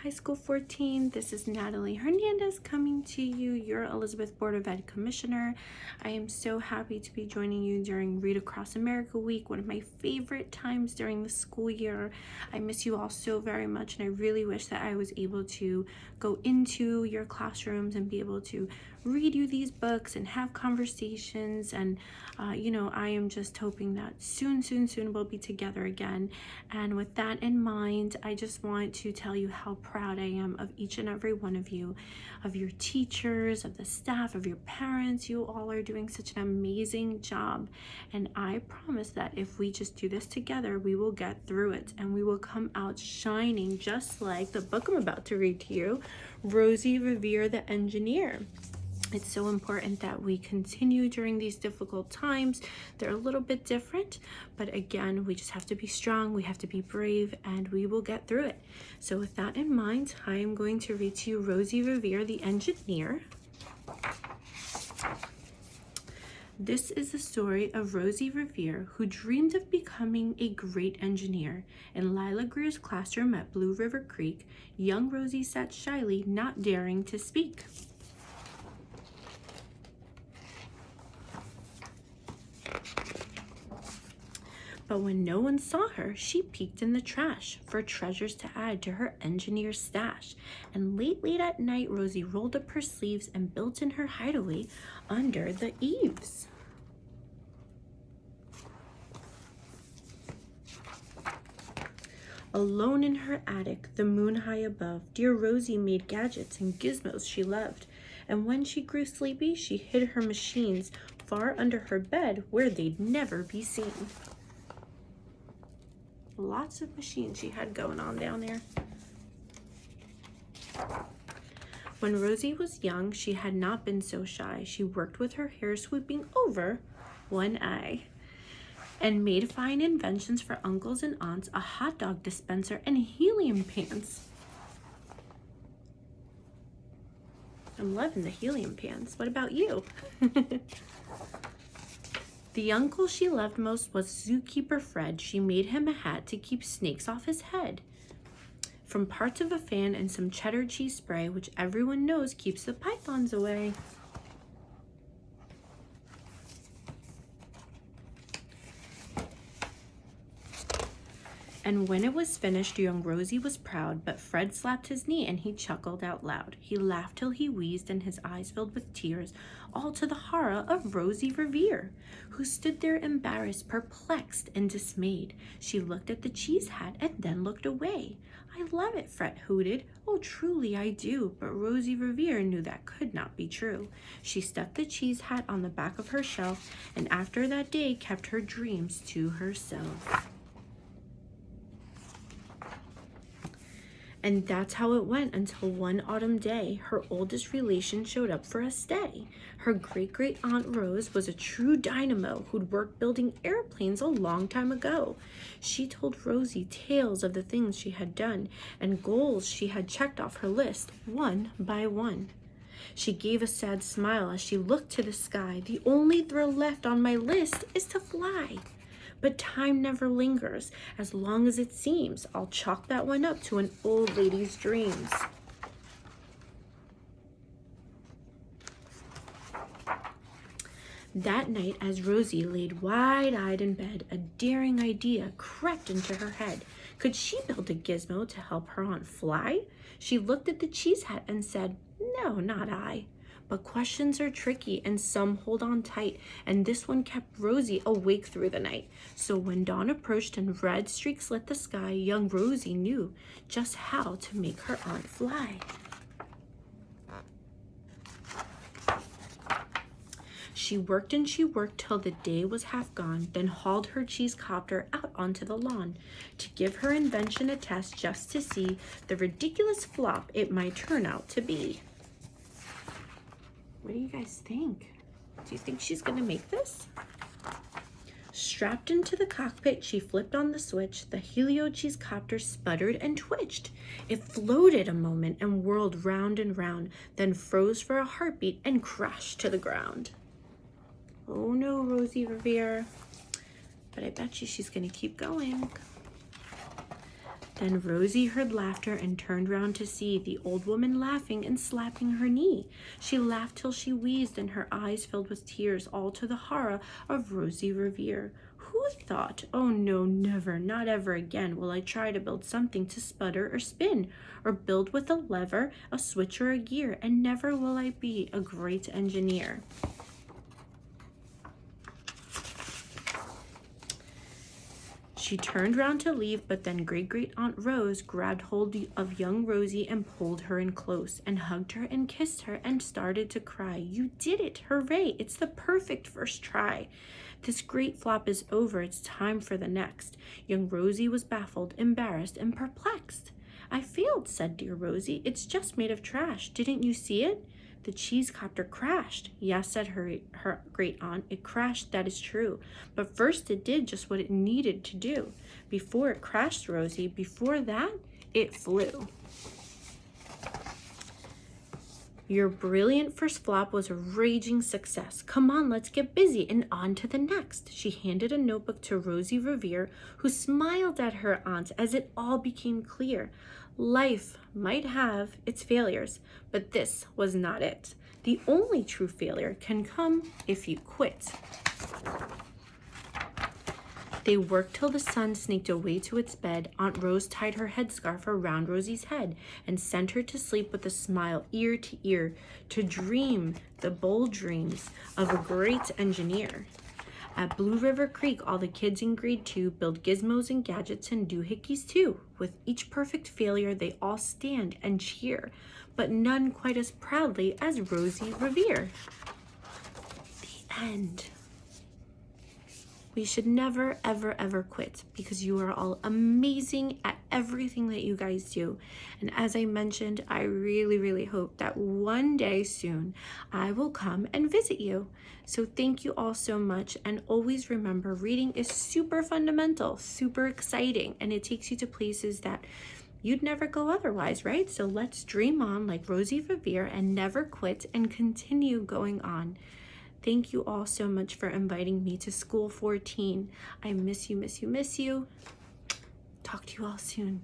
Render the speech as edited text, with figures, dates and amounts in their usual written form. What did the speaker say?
High School 14. This is Nathalie Hernandez coming to you, your Elizabeth Board of Ed Commissioner. I am so happy to be joining you during Read Across America Week, one of my favorite times during the school year. I miss you all so very much, and I really wish that I was able to go into your classrooms and be able to read you these books and have conversations. And I am just hoping that soon we'll be together again. And with that in mind, I just want to tell you how proud I am of each and every one of you, of your teachers, of the staff, of your parents. You all are doing such an amazing job. And I promise that if we just do this together, we will get through it and we will come out shining, just like the book I'm about to read to you, Rosie, Revere, the Engineer. It's so important that we continue during these difficult times. They're a little bit different, but again, we just have to be strong, we have to be brave, and we will get through it. So with that in mind, I am going to read to you Rosie, Revere, the Engineer. This is the story of Rosie Revere, who dreamed of becoming a great engineer. In Lila Greer's classroom at Blue River Creek, young Rosie sat shyly, not daring to speak. But when no one saw her, she peeked in the trash for treasures to add to her engineer's stash. And late at night, Rosie rolled up her sleeves and built in her hideaway under the eaves. Alone in her attic, the moon high above, dear Rosie made gadgets and gizmos she loved. And when she grew sleepy, she hid her machines far under her bed where they'd never be seen. Lots of machines she had going on down there. When Rosie was young, she had not been so shy. She worked with her hair sweeping over one eye and made fine inventions for uncles and aunts, a hot dog dispenser and helium pans. I'm loving the helium pans. What about you? The uncle she loved most was zookeeper Fred. She made him a hat to keep snakes off his head. From parts of a fan and some cheddar cheese spray, which everyone knows keeps the pythons away. And when it was finished, young Rosie was proud, but Fred slapped his knee and he chuckled out loud. He laughed till he wheezed and his eyes filled with tears, all to the horror of Rosie Revere, who stood there embarrassed, perplexed, and dismayed. She looked at the cheese hat and then looked away. I love it, Fred hooted. Oh, truly I do. But Rosie Revere knew that could not be true. She stuck the cheese hat on the back of her shelf, and after that day kept her dreams to herself. And that's how it went until one autumn day, her oldest relation showed up for a stay. Her great-great-aunt Rose was a true dynamo who'd worked building airplanes a long time ago. She told Rosie tales of the things she had done and goals she had checked off her list, one by one. She gave a sad smile as she looked to the sky. The only thrill left on my list is to fly. But time never lingers, as long as it seems. I'll chalk that one up to an old lady's dreams. That night, as Rosie laid wide-eyed in bed, a daring idea crept into her head. Could she build a gizmo to help her aunt fly? She looked at the cheese hat and said, "No, not I." But questions are tricky and some hold on tight, and this one kept Rosie awake through the night. So when dawn approached and red streaks lit the sky, young Rosie knew just how to make her aunt fly. She worked and she worked till the day was half gone, then hauled her cheese copter out onto the lawn to give her invention a test just to see the ridiculous flop it might turn out to be. What do you guys think? Do you think she's gonna make this? Strapped into the cockpit, she flipped on the switch. The helio cheese copter sputtered and twitched. It floated a moment and whirled round and round, then froze for a heartbeat and crashed to the ground. Oh no, Rosie Revere. But I bet you she's gonna keep going. Then Rosie heard laughter and turned round to see the old woman laughing and slapping her knee. She laughed till she wheezed, and her eyes filled with tears, all to the horror of Rosie Revere. Who thought, oh no, never, not ever again will I try to build something to sputter or spin, or build with a lever, a switch, or a gear, and never will I be a great engineer. She turned round to leave, but then Great-Great-Aunt Rose grabbed hold of young Rosie and pulled her in close and hugged her and kissed her and started to cry. You did it! Hooray! It's the perfect first try. This great flop is over. It's time for the next. Young Rosie was baffled, embarrassed, and perplexed. I failed, said dear Rosie. It's just made of trash. Didn't you see it? The cheese copter crashed. Yes, said her great aunt, it crashed, that is true. But first it did just what it needed to do. Before it crashed, Rosie, before that, it flew. Your brilliant first flop was a raging success. Come on, let's get busy and on to the next. She handed a notebook to Rosie Revere, who smiled at her aunt as it all became clear. Life might have its failures, but this was not it. The only true failure can come if you quit. They worked till the sun sneaked away to its bed. Aunt Rose tied her headscarf around Rosie's head and sent her to sleep with a smile ear to ear, to dream the bold dreams of a great engineer. At Blue River Creek, all the kids in grade 2 build gizmos and gadgets and doohickeys too. With each perfect failure, they all stand and cheer, but none quite as proudly as Rosie Revere. The end. We should never, ever, ever quit, because you are all amazing at everything that you guys do. And as I mentioned, I really, really hope that one day soon I will come and visit you. So thank you all so much. And always remember, reading is super fundamental, super exciting, and it takes you to places that you'd never go otherwise, right? So let's dream on like Rosie Revere and never quit and continue going on. Thank you all so much for inviting me to School 14. I miss you, miss you, miss you. Talk to you all soon.